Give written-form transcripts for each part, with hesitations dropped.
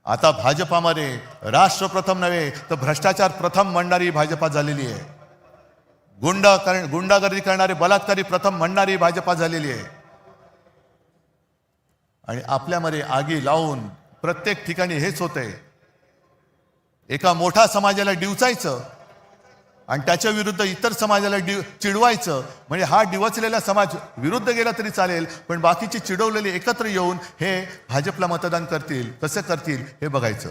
आता भाजपामध्ये राष्ट्र प्रथम नव्हे तर भ्रष्टाचार प्रथम म्हणणारी भाजपा झालेली आहे. गुंडागर्दी करणारे बलात्कारी प्रथम म्हणणारी भाजपा झालेली आहे. आणि आपल्यामध्ये आगी लावून प्रत्येक ठिकाणी हेच होतंय. एका मोठा समाजाला डिवचायचं आणि त्याच्या विरुद्ध इतर समाजाला चिडवायचं. म्हणजे हा डिवचलेला समाज विरुद्ध गेला तरी चालेल, पण बाकीचे चिडवलेले एकत्र येऊन हे भाजपला मतदान करतील. कसं करतील हे बघायचं.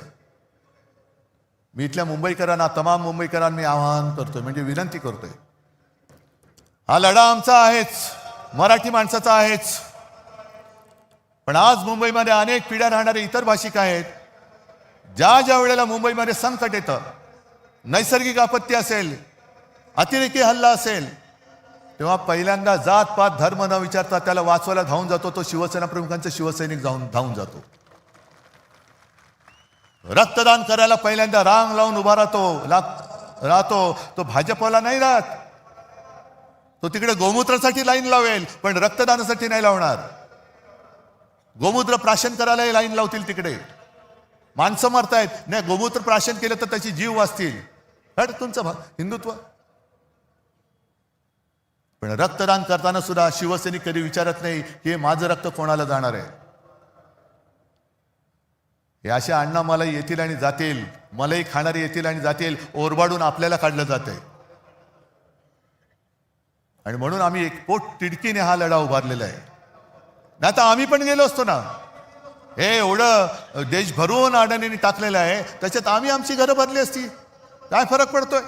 मी इथल्या मुंबईकरांना, तमाम मुंबईकरांना मी आवाहन करतोय, म्हणजे विनंती करतोय. हा लढा आमचा आहेच, मराठी माणसाचा आहेच. पण आज मुंबईमध्ये अनेक पिढ्या राहणारे इतर भाषिक आहेत. ज्या वेळेला मुंबईमध्ये संकट येतं, नैसर्गिक आपत्ती असेल, अतिरेकी हल्ला असेल, तेव्हा पहिल्यांदा जात पात धर्म न विचारता त्याला वाचवायला धावून जातो तो शिवसेना प्रमुखांचा शिवसैनिक धावून जातो. रक्तदान करायला पहिल्यांदा रांग लावून उभा राहतो. तो भाजपवाला नाही राहत. तो तिकडे गोमूत्रासाठी लाईन लावेल, पण रक्तदानासाठी नाही लावणार. गोमूत्र प्राशन करायलाही लाईन लावतील तिकडे. माणसं मरतायत, नाही गोमूत्र प्राशन केलं तर त्याची जीव वाचतील. हट तुमचं हिंदुत्व. पण रक्तदान करताना सुद्धा शिवसैनिक कधी विचारत नाही की हे माझं रक्त कोणाला जाणार आहे. हे असे अण्णा मलाई येतील आणि जातील, मलाई खाणारे येतील आणि जातील. ओरबाडून आपल्याला काढलं जातंय. आणि म्हणून आम्ही एक पोट तिडकीने हा लढा उभारलेला आहे. नाही तर आम्ही पण गेलो असतो ना. हे एवढं देश भरून अडाणींनी टाकलेलं आहे, त्याच्यात आम्ही आमची घरं भरली असती. काय फरक पडतोय.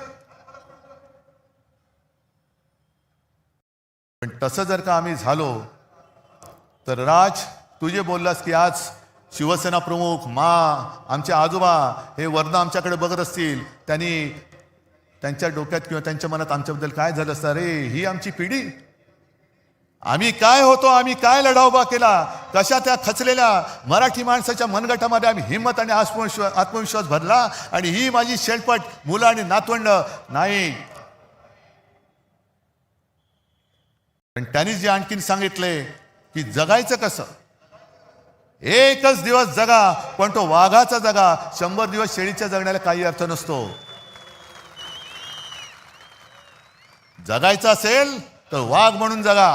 पण तसं जर का आम्ही झालो तर राज, तू जे बोललास की आज शिवसेना प्रमुख आमचे आजोबा हे वर्ण आमच्याकडे बघत असतील, त्यांनी त्यांच्या डोक्यात किंवा त्यांच्या मनात आमच्याबद्दल काय झालं असतं. अरे ही आमची पिढी, आम्ही काय होतो, आम्ही काय लढा उभा केला, कशा त्या खचलेल्या मराठी माणसाच्या मनगटामध्ये आम्ही हिंमत आणि आत्मविश्वास भरला. आणि ही माझी शेलपट मुलं आणि नातवंड नाही. पण त्यांनी जे आणखीन सांगितले की जगायचं कसं. एकच दिवस जगा, पण तो वाघाचा जगा. 100 दिवस शेळीच्या जगण्याला काही अर्थ नसतो. जगायचं असेल तर वाघ म्हणून जगा,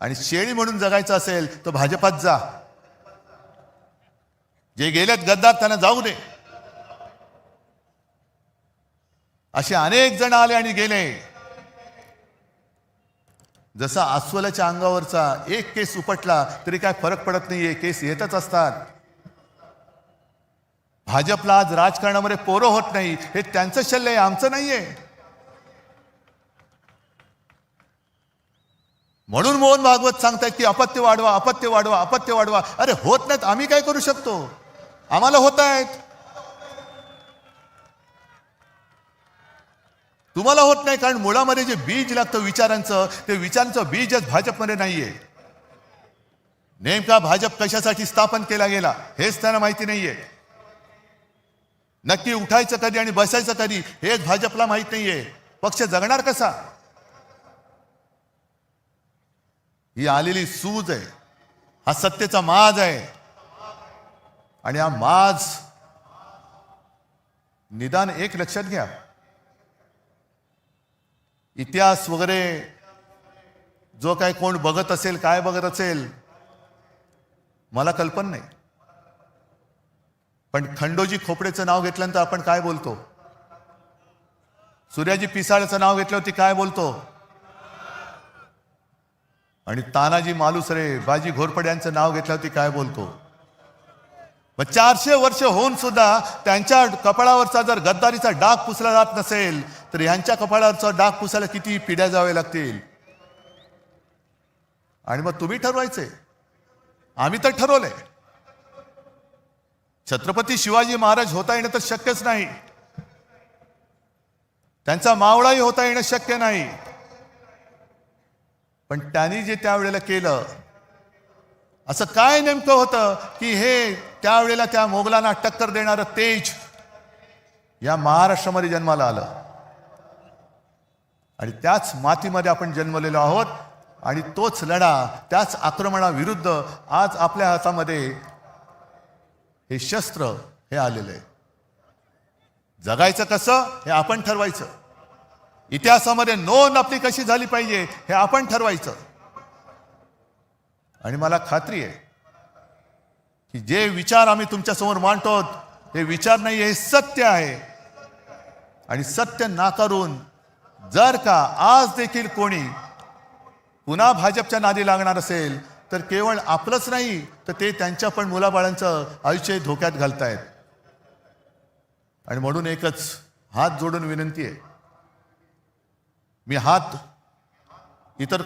आणि शेळी म्हणून जगायचं असेल तर भाजपात जा. जे गेलेत गद्दार त्यांना जाऊ दे. असे अनेक जण आले आणि गेले. जसा अस्वलाच्या अंगावरचा एक केस उपटला तरी काय फरक पडत नाहीये, केस येतच असतात. भाजपला आज राजकारणामध्ये पोरं होत नाही, हे त्यांचं शल्य आहे, आमचं नाहीये. म्हणून मोहन भागवत सांगतायत की अपत्य वाढवा, अपत्य वाढवा, अपत्य वाढवा. अरे होत नाहीत, आम्ही काय करू शकतो. आम्हाला होत आहेत, तुम्हाला होत नाही. कारण मुळामध्ये जे बीज लागतं विचारांचं, ते विचारांचं बीजच भाजपमध्ये नाहीये. नेमका भाजप कशासाठी स्थापन केला गेला हेच त्यांना माहिती नाहीये. नक्की उठायचं कधी आणि बसायचं कधी हेच भाजपला माहित नाहीये. पक्ष जगणार कसा. ही आलेली सूज आहे, हा सत्तेचा माज आहे. आणि हा माज निदान एक लक्षात घ्या, इतिहास वगैरे जो काय कोण बघत असेल, काय बघत असेल मला कल्पना नाही. पण खंडोजी खोपडेचं नाव घेतल्यानंतर आपण काय बोलतो. सूर्याजी पिसाळचं नाव घेतल्यावरती काय बोलतो. आणि तानाजी मालुसरे, बाजी घोरपडे यांचं नाव घेतल्यावरती काय बोलतो. मग 400 वर्ष होऊन सुद्धा त्यांच्या कपाळावरचा जर गद्दारीचा डाग पुसला जात नसेल तर ह्यांच्या कपाळावरचा डाग पुसायला किती पिढ्या जावे लागतील. आणि मग तुम्ही ठरवायचे, आम्ही तर ठरवलंय. छत्रपती शिवाजी महाराज होता येणं तर शक्यच नाही, त्यांचा मावळाही होता येणं शक्य नाही. पण त्यांनी जे त्यावेळेला केलं, असं काय नेमकं होतं की हे त्यावेळेला त्या मोगलांना टक्कर देणारं तेज या महाराष्ट्रामध्ये जन्माला आलं. आणि त्याच मातीमध्ये आपण जन्मलेलो आहोत. आणि तोच लढा, त्याच आक्रमणाविरुद्ध आज आपल्या हातामध्ये हे शस्त्र हे आलेलं आहे. जगायचं कसं हे आपण ठरवायचं. इतिहासामध्ये नोंद आपली कशी झाली पाहिजे हे आपण ठरवायचं. आणि मला खात्री आहे की जे विचार आम्ही तुमच्यासमोर मांडतो हे विचार नाही, हे सत्य आहे. आणि सत्य नाकारून जर का आज देखील कोणी पुन्हा भाजपच्या नादी लागणार असेल तर केवळ आपलंच नाही तर ते त्यांच्या पण मुलाबाळांचं आयुष्य धोक्यात घालतायत. आणि म्हणून एकच हात जोडून विनंती आहे. मी हात इतर